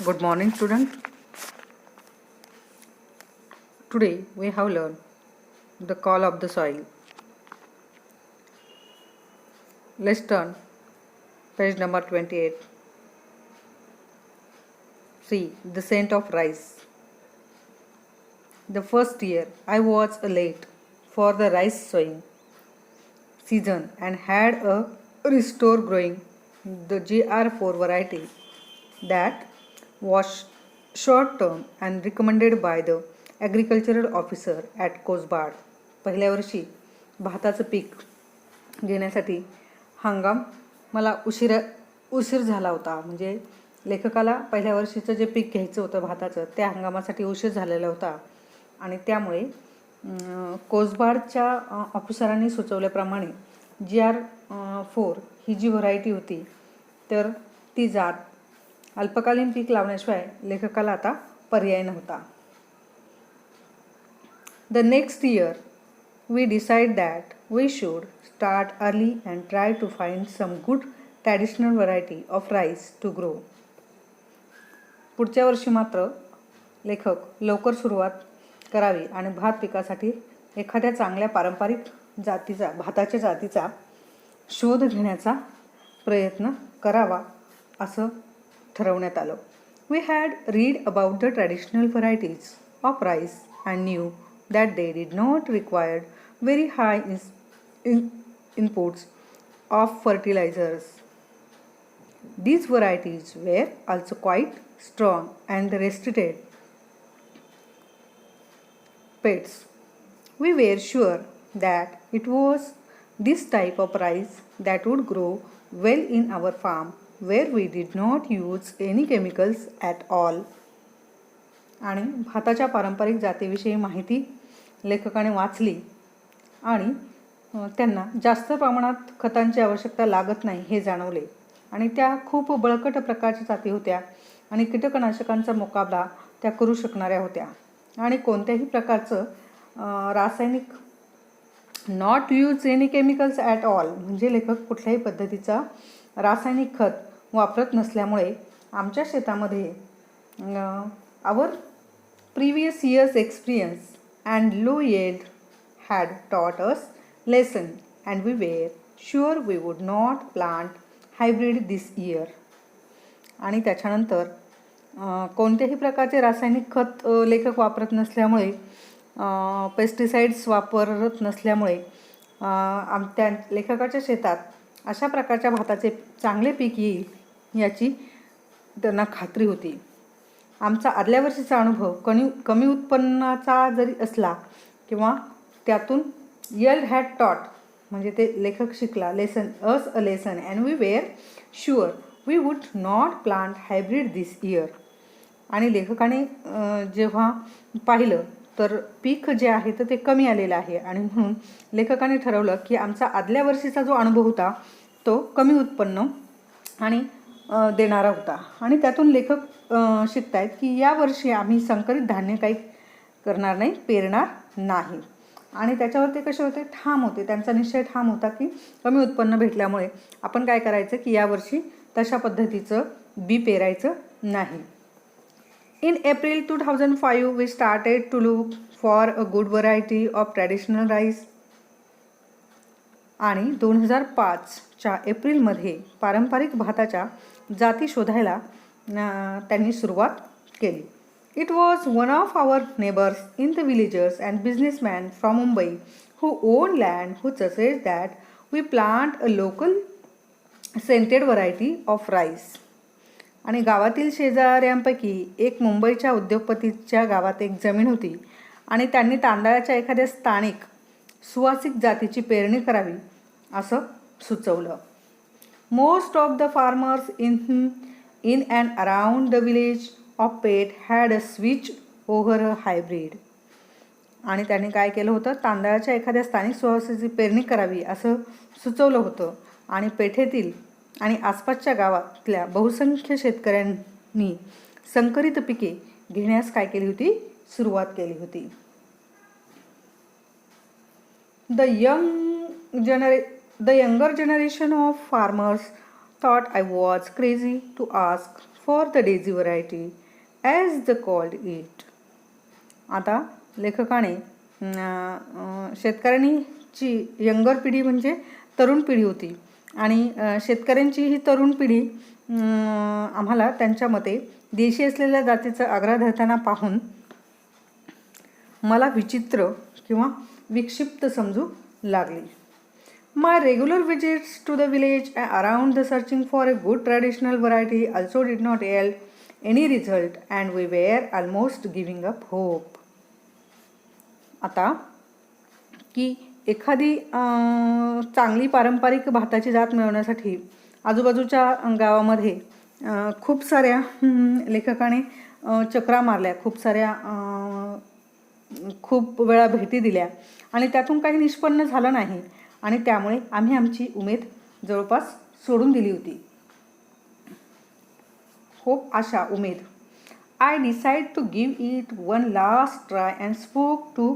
Good morning, student. Today we have learned the call of the soil. Let's turn page number 28. See the scent of rice. The first year I was late for the rice sowing season and had a restore growing the GR4 variety that was short term and recommended by the agricultural officer at Kosbad. पहिल्या वर्षी भाताचं पीक घेण्यासाठी हंगाम मला उशीर झाला होता. म्हणजे लेखकाला पहिल्या वर्षीचं जे पीक घ्यायचं होतं भाताचं त्या हंगामासाठी उशीर झालेला होता आणि त्यामुळे कोसबाडच्या ऑफिसरांनी सुचवल्याप्रमाणे GR4 ही जी व्हरायटी होती तर ती जात अल्पकालीन पीक लावण्याशिवाय लेखकाला आता पर्याय नव्हता. The next year we decide that we should start early and try to find some good traditional variety of rice to grow. पुढच्या वर्षी मात्र लेखक लवकर सुरुवात करावी आणि भात पिकासाठी एखाद्या चांगल्या पारंपरिक जातीचा भाताच्या जातीचा शोध घेण्याचा प्रयत्न करावा असं ठरवण्यात आलं. We had read about the traditional varieties of rice and knew that they did not require very high inputs of fertilizers. These varieties were also quite strong and resisted pests. We were sure that it was this type of rice that would grow well in our farm where we did not use any chemicals at all. आणि भाताच्या पारंपरिक जातीविषयी माहिती लेखकाने वाचली आणि त्यांना जास्त प्रमाणात खतांची आवश्यकता लागत नाही हे जाणवले आणि त्या खूप बळकट प्रकारच्या जाती होत्या आणि कीटकनाशकांचा मुकाबला त्या करू शकणाऱ्या होत्या आणि कोणत्याही प्रकारचं रासायनिक not use any chemicals at all म्हणजे लेखक कुठल्याही पद्धतीचा रासायनिक खत वापरत नसल्यामुळे आमच्या शेतामध्ये our previous years experience and low yield had taught us lesson and we were sure we would not plant hybrid this year. आणि त्याच्यानंतर कोणत्याही प्रकारचे रासायनिक खत लेखक वापरत नसल्यामुळे पेस्टिसाइड्स वापरत नसल्यामुळे त्या लेखकाच्या शेतात अशा प्रकारच्या भाताचे चांगले पीक येईल याची त्यांना खात्री होती. आमचा आदल्या वर्षीचा अनुभव कमी उत्पन्नाचा जरी असला किंवा त्यातून yield had taught म्हणजे ते लेखक शिकला lesson us a lesson and we were sure we would not plant hybrid this year. आणि लेखकाने जेव्हा पाहिलं तर पीक जे आहे तर ते कमी आलेलं आहे आणि म्हणून लेखकाने ठरवलं की आमचा आदल्या वर्षीचा जो अनुभव होता तो कमी उत्पन्न आणि देणारा होता आणि त्यातून लेखक शिकतायत की यावर्षी आम्ही संकरित धान्य काही करणार नाही पेरणार नाही आणि त्याच्यावर ते कसे होते ठाम होते. त्यांचा निश्चय ठाम होता की कमी उत्पन्न भेटल्यामुळे आपण काय करायचं की यावर्षी तशा पद्धतीचं बी पेरायचं नाही. In April 2005 we started to look for a good variety of traditional rice. आणि 2005च्या एप्रिलमध्ये पारंपरिक भाताच्या जाती शोधायला त्यांनी सुरुवात केली. It was one of our neighbors in the villages and businessmen from Mumbai who owned land who suggested that we plant a local scented variety of rice. आणि गावातील शेजाऱ्यांपैकी एक मुंबईच्या उद्योगपतीच्या गावात एक जमीन होती आणि त्यांनी तांदळाच्या एखाद्या स्थानिक सुवासिक जातीची पेरणी करावी असं सुचवलं. Most of the farmers in and around the village of Peth had a switch over a hybrid. आणि त्यांनी काय केलं होतं तांदळाच्या एखाद्या स्थानिक सुवासिकची पेरणी करावी असं सुचवलं होतं आणि पेठेतील आणि आसपासच्या गावातल्या बहुसंख्य शेतकऱ्यांनी संकरित पिके घेण्यास काय केली होती सुरुवात केली होती. The younger generation of farmers thought I was crazy to ask for the daisy variety as they called it. आता लेखकाने शेतकऱ्यांची यंगर पिढी म्हणजे तरुण पिढी होती आणि शेतकऱ्यांची ही तरुण पिढी आम्हाला त्यांच्या मते देशी असलेल्या जातीचा आग्रह धरताना पाहून मला विचित्र किंवा विक्षिप्त समजू लागली. My regular visits to the village around the searching for a good traditional variety also did not yield any result and we were almost giving up hope. आता की एखादी चांगली पारंपरिक भाताची जात मिळवण्यासाठी आजूबाजूच्या गावामध्ये खूप साऱ्या लेखकाने चक्रा मारल्या, खूप वेळा भेटी दिल्या आणि त्यातून काही निष्पन्न झालं नाही आणि त्यामुळे आम्ही आमची उमेद जवळपास सोडून दिली होती. Hope, Asha, Umed. I decided to give it one last try and spoke to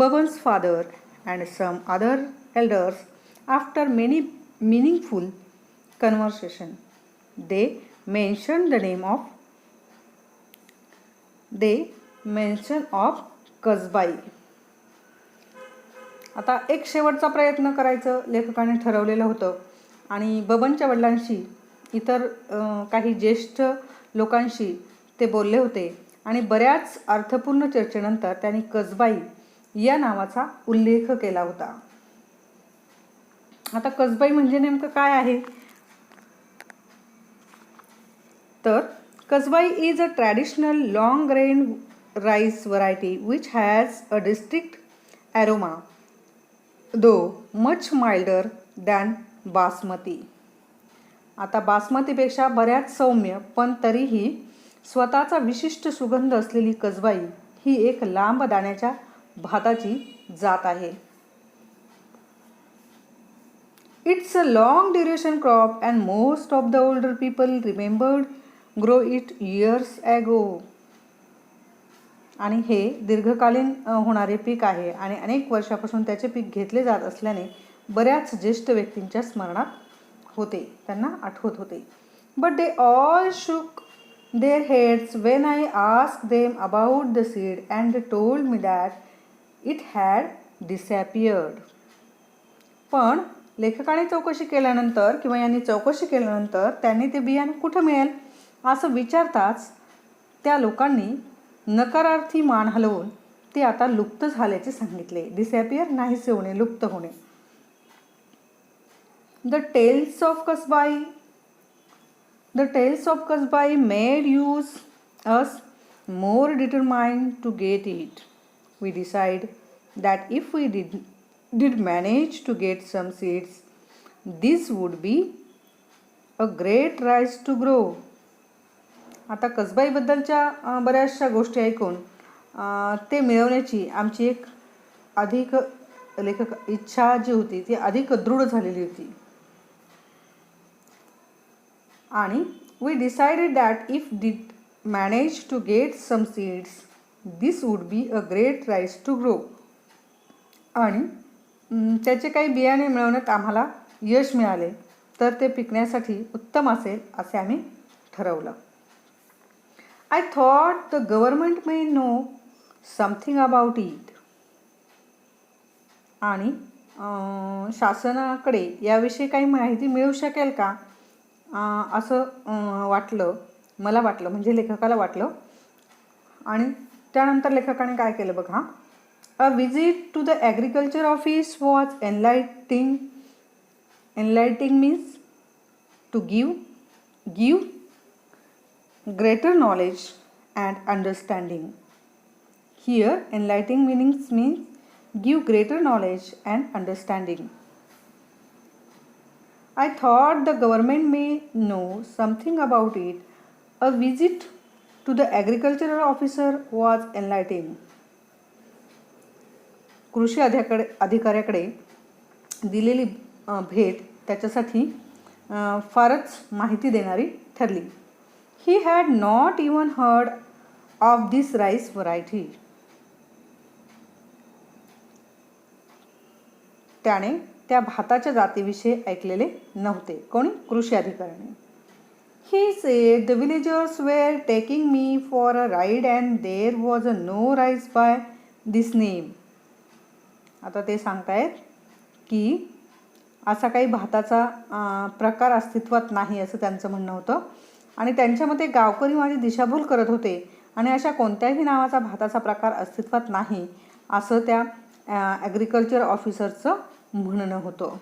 Baban's father and some other elders. After many meaningful conversation, they mentioned of कसबाई. आता एक शेवटचा प्रयत्न करायचं लेखकाने ठरवलेलं होतं आणि बबनच्या वडिलांशी इतर काही ज्येष्ठ लोकांशी ते बोलले होते आणि बऱ्याच अर्थपूर्ण चर्चेनंतर त्यांनी कसबाई या नावाचा उल्लेख केला होता. आता कसबाई म्हणजे नेमकं काय आहे तर Kasbai is a traditional long grain rice variety which has a distinct aroma though much milder than basmati. आता बासमतीपेक्षा बऱ्याच सौम्य पण तरीही स्वतःचा विशिष्ट सुगंध असलेली कसबाई ही एक लांब दाण्याच्या भाताची जात आहे. It's a long duration crop and most of the older people remembered grow it years ago. आणि हे दीर्घकालीन होणारे पीक आहे आणि अनेक वर्षापासून त्याचे पीक घेतले जात असल्याने बऱ्याच ज्येष्ठ व्यक्तींच्या स्मरणात होते, त्यांना आठवत होते. But they all shook their heads when I asked them about the seed and they told me that it had disappeared. पण लेखकाने चौकशी केल्यानंतर किंवा यांनी चौकशी केल्यानंतर त्यांनी ते बियाणे कुठं मिळेल असं विचारताच त्या लोकांनी नकारार्थी मान हलवून ते आता लुप्त झाल्याचे सांगितले. डिसॅपियर नाहीसे होणे, लुप्त होणे. The tales of Kasbai made use us more determined to get it. We decide that if we did manage to get some seeds, this would be a great rice to grow. आता कसबाईबद्दलच्या बऱ्याचशा गोष्टी ऐकून ते मिळवण्याची आमची एक अधिक इच्छा जी होती ती अधिक दृढ झालेली होती आणि we decided that if did manage to get some seeds this would be a great rice to grow. आणि त्याचे काही बियाणे मिळवण्यात आम्हाला यश मिळाले तर ते पिकण्यासाठी उत्तम असेल असे आम्ही ठरवलं. I thought the government may know something about it. आणि शासनाकडे याविषयी काही माहिती मिळू शकेल का असं मला वाटलं म्हणजे लेखकाला वाटलं. आणि त्यानंतर लेखकाने काय केलं बघा. A visit to the agriculture office was enlightening means to give greater knowledge and understanding. Here enlightening meanings means give greater knowledge and understanding. I thought the government may know something about it. A visit to the agricultural officer was enlightening. कृषी अधिकाऱ्याकडे दिलेली भेट त्याच्यासाठी फारच माहिती देणारी ठरली. He had not even heard of this rice variety. त्याने त्या भाताच्या जातीविषयी ऐकलेले नव्हते. कोणी? कृषी अधिकाऱ्याने. He said the villagers were taking me for a ride and there was no rice by this name. आता ते सांगतायत की असा काही भाताचा प्रकार अस्तित्वात नाही असं त्यांचं म्हणणं होतं आणि त्यांच्या मते गावकरी माझी दिशाभूल करत होते आणि अशा कोणत्याही नावाचा भाताचा प्रकार अस्तित्वात नाही असं त्या ॲग्रिकल्चर ऑफिसरचं म्हणणं होतं.